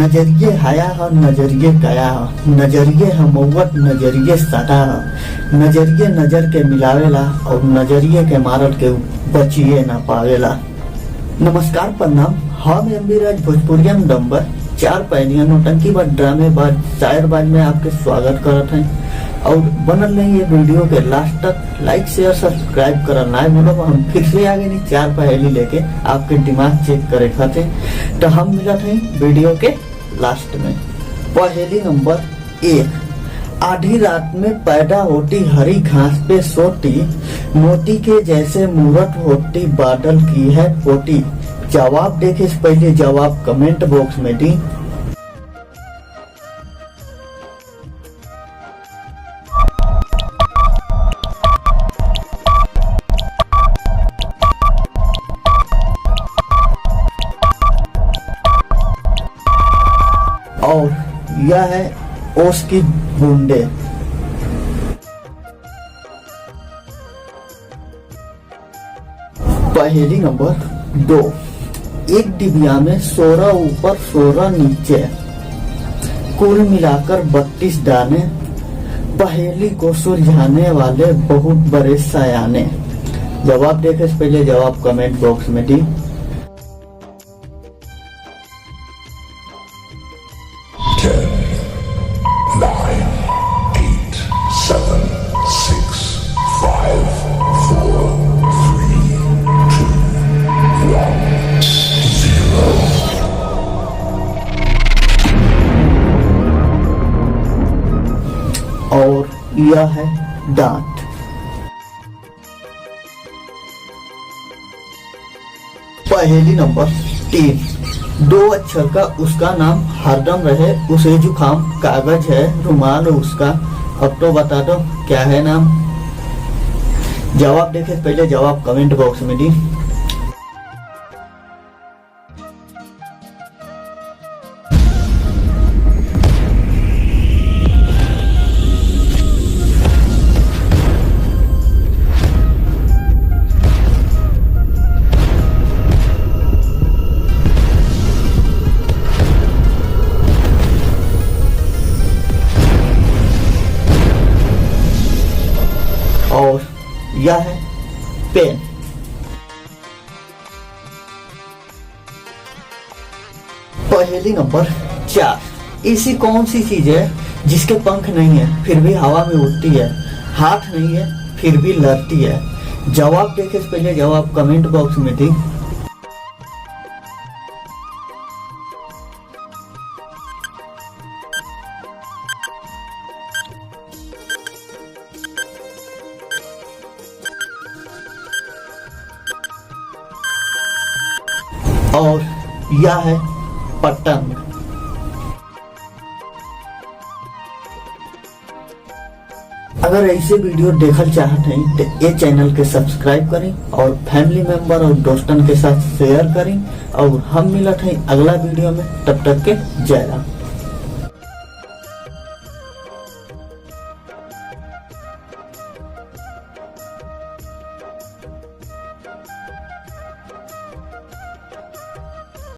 नजरिए हया ह नजरिए कया ह, नजरिए हमवत नजरिए सदा ह, नजरिए नजर के मिलावेला और नजरिए के मारल के बचिए ना पावेला। नमस्कार प्रणाम, हम एम बी राज भोजपुरिया नंबर 4 पैनिया नौटंकीबाज ड्रामेबाज शायरबाज में आपके स्वागत करत हैं और बनल नहीं ये वीडियो के लास्ट तक लाइक शेयर सब्सक्राइब करल ना भूलब। हम फिर से आगे नहीं 4 पहेली लेके आपके दिमाग चेक करे खातिर तो हम मिलत हैं वीडियो के लास्ट में। पहेली नंबर 1। आधी रात में पैदा होती हरी घास पे सोती, मोती के जैसे मूरत होती बादल की है पोती। जवाब देखे से पहले जवाब कमेंट बॉक्स में दी। और यह है ओस की बूंदे। पहेली नंबर 2। एक डिबिया में 16 ऊपर 16 नीचे, कुल मिलाकर 32 दाने। पहेली को सुलझाने वाले बहुत बड़े सयाने। जवाब देखे से पहले जवाब कमेंट बॉक्स में दी। और यह है दांत। पहेली नंबर 3। 2 अक्षर का उसका नाम हरदम रहे उसे जुकाम, कागज है रुमाल उसका। अब तो बता दो क्या है नाम। जवाब देखे पहले जवाब कमेंट बॉक्स में दी। और यह है पेन। पहेली नंबर 4। ऐसी कौन सी चीज है जिसके पंख नहीं है फिर भी हवा में उड़ती है, हाथ नहीं है फिर भी लड़ती है। जवाब देखे से पहले जवाब कमेंट बॉक्स में दी। और यह है पतंग। अगर ऐसे वीडियो देखल चाहते हैं तो ये चैनल के सब्सक्राइब करें और फैमिली मेंबर और दोस्तन के साथ शेयर करें। और हम मिलते हैं अगला वीडियो में, तब तक के जय राम।